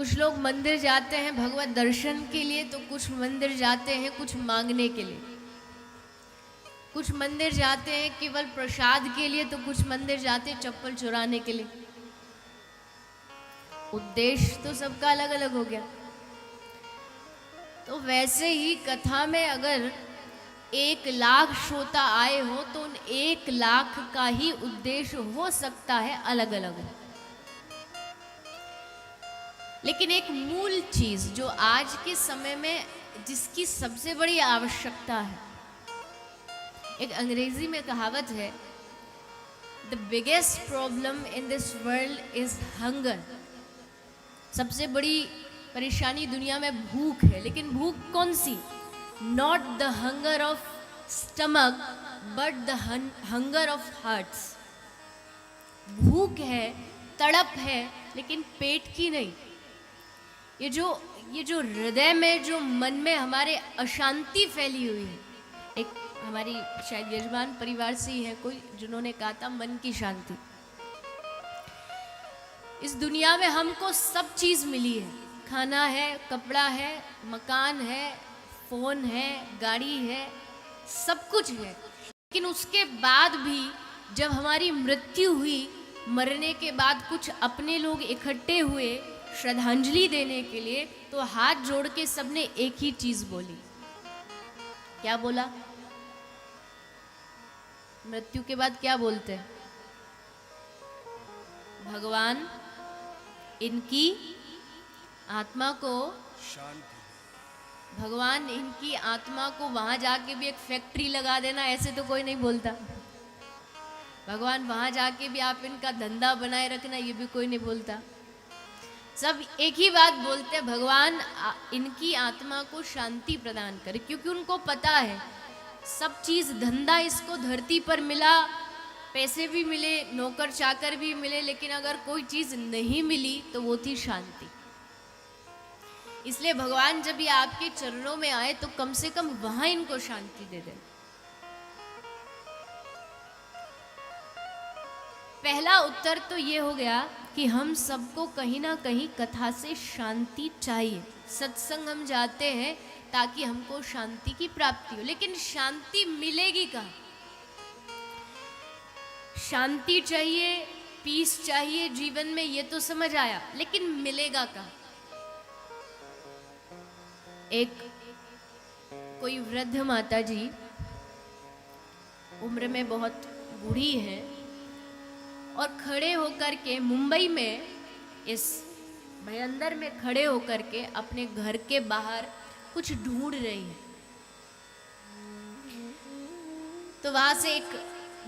कुछ लोग मंदिर जाते हैं भगवत दर्शन के लिए, तो कुछ मंदिर जाते हैं कुछ मांगने के लिए। कुछ मंदिर जाते हैं केवल प्रसाद के लिए, तो कुछ मंदिर जाते हैं चप्पल चुराने के लिए। उद्देश्य तो सबका अलग अलग हो गया। तो वैसे ही कथा में अगर 1,00,000 श्रोता आए हो तो उन 1,00,000 का ही उद्देश्य हो सकता है अलग अलग। लेकिन एक मूल चीज जो आज के समय में जिसकी सबसे बड़ी आवश्यकता है, एक अंग्रेजी में कहावत है, the biggest problem in this world is hunger. सबसे बड़ी परेशानी दुनिया में भूख है। लेकिन भूख कौन सी? Not the hunger of stomach but the hunger of hearts. भूख है, तड़प है, लेकिन पेट की नहीं। ये जो हृदय में, जो मन में हमारे अशांति फैली हुई है। एक हमारी शायद यजमान परिवार से ही है कोई जिन्होंने कहा था मन की शांति। इस दुनिया में हमको सब चीज मिली है, खाना है, कपड़ा है, मकान है, फोन है, गाड़ी है, सब कुछ है। लेकिन उसके बाद भी जब हमारी मृत्यु हुई, मरने के बाद कुछ अपने लोग इकट्ठे हुए श्रद्धांजलि देने के लिए, तो हाथ जोड़ के सबने एक ही चीज बोली। क्या बोला? मृत्यु के बाद क्या बोलते हैं? भगवान इनकी आत्मा को शांति, भगवान इनकी आत्मा को वहां जाके भी एक फैक्ट्री लगा देना, ऐसे तो कोई नहीं बोलता। भगवान वहां जाके भी आप इनका धंधा बनाए रखना, ये भी कोई नहीं बोलता। सब एक ही बात बोलते हैं, भगवान इनकी आत्मा को शांति प्रदान करे। क्योंकि उनको पता है सब चीज, धंधा इसको धरती पर मिला, पैसे भी मिले, नौकर चाकर भी मिले, लेकिन अगर कोई चीज नहीं मिली तो वो थी शांति। इसलिए भगवान जब ये आपके चरणों में आए तो कम से कम वहां इनको शांति दे दे। पहला उत्तर तो ये हो गया कि हम सबको कहीं ना कहीं कथा से शांति चाहिए। सत्संग हम जाते हैं ताकि हमको शांति की प्राप्ति हो। लेकिन शांति मिलेगी कहाँ? शांति चाहिए, पीस चाहिए जीवन में, ये तो समझ आया, लेकिन मिलेगा कहाँ? एक कोई वृद्ध माता जी, उम्र में बहुत बूढ़ी है, और खड़े होकर के मुंबई में इस भयंदर में खड़े होकर के अपने घर के बाहर कुछ ढूंढ रही है। तो वहां से एक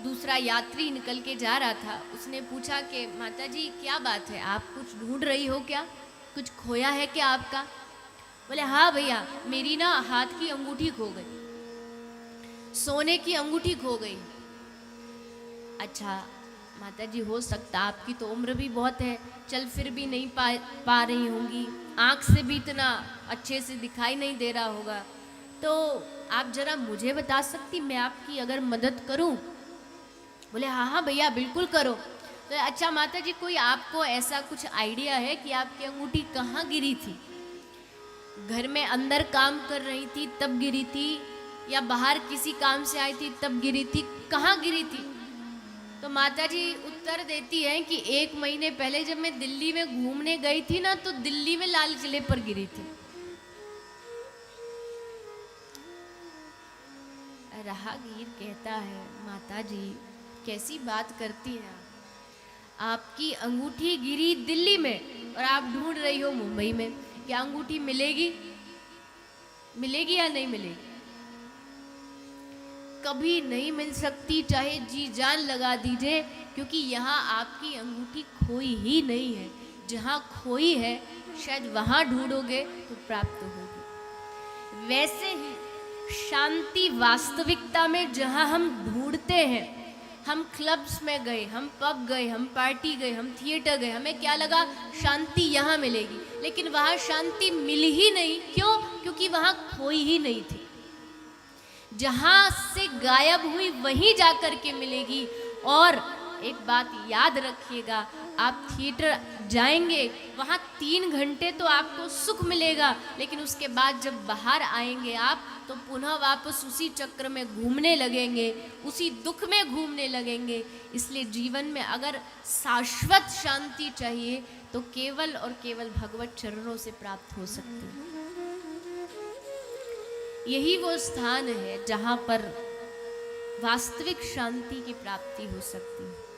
दूसरा यात्री निकल के जा रहा था। उसने पूछा कि माता जी क्या बात है, आप कुछ ढूंढ रही हो क्या? कुछ खोया है क्या आपका? बोले हाँ भैया, मेरी ना हाथ की अंगूठी खो गई, सोने की अंगूठी खो गई। अच्छा माता जी, हो सकता, आपकी तो उम्र भी बहुत है, चल फिर भी नहीं पा रही होंगी, आँख से भी इतना अच्छे से दिखाई नहीं दे रहा होगा, तो आप जरा मुझे बता सकती, मैं आपकी अगर मदद करूं? बोले हाँ हाँ भैया बिल्कुल करो। तो अच्छा माता जी, कोई आपको ऐसा कुछ आइडिया है कि आपकी अंगूठी कहाँ गिरी थी? घर में अंदर काम कर रही थी तब गिरी थी, या बाहर किसी काम से आई थी तब गिरी थी, कहाँ गिरी थी? तो माता जी उत्तर देती हैं कि 1 महीने पहले जब मैं दिल्ली में घूमने गई थी ना, तो दिल्ली में लाल किले पर गिरी थी। राहगीर कहता है माता जी कैसी बात करती हैं आपकी अंगूठी गिरी दिल्ली में और आप ढूंढ रही हो मुंबई में। क्या अंगूठी मिलेगी? मिलेगी या नहीं मिलेगी? कभी नहीं मिल सकती, चाहे जी जान लगा दीजिए, क्योंकि यहाँ आपकी अंगूठी खोई ही नहीं है। जहाँ खोई है शायद वहाँ ढूंढोगे तो प्राप्त होगी। वैसे ही शांति वास्तविकता में जहाँ हम ढूंढते हैं, हम क्लब्स में गए, हम पब गए, हम पार्टी गए, हम थिएटर गए, हमें क्या लगा शांति यहाँ मिलेगी, लेकिन वहाँ शांति मिली ही नहीं। क्यों? क्योंकि वहाँ खोई ही नहीं थी। जहां से गायब हुई वहीं जाकर के मिलेगी। और एक बात याद रखिएगा, आप थिएटर जाएंगे, वहाँ 3 घंटे तो आपको सुख मिलेगा, लेकिन उसके बाद जब बाहर आएंगे आप तो पुनः वापस उसी चक्र में घूमने लगेंगे, उसी दुख में घूमने लगेंगे। इसलिए जीवन में अगर शाश्वत शांति चाहिए तो केवल और केवल भगवत चरणों से प्राप्त हो सकती है। यही वो स्थान है जहाँ पर वास्तविक शांति की प्राप्ति हो सकती है।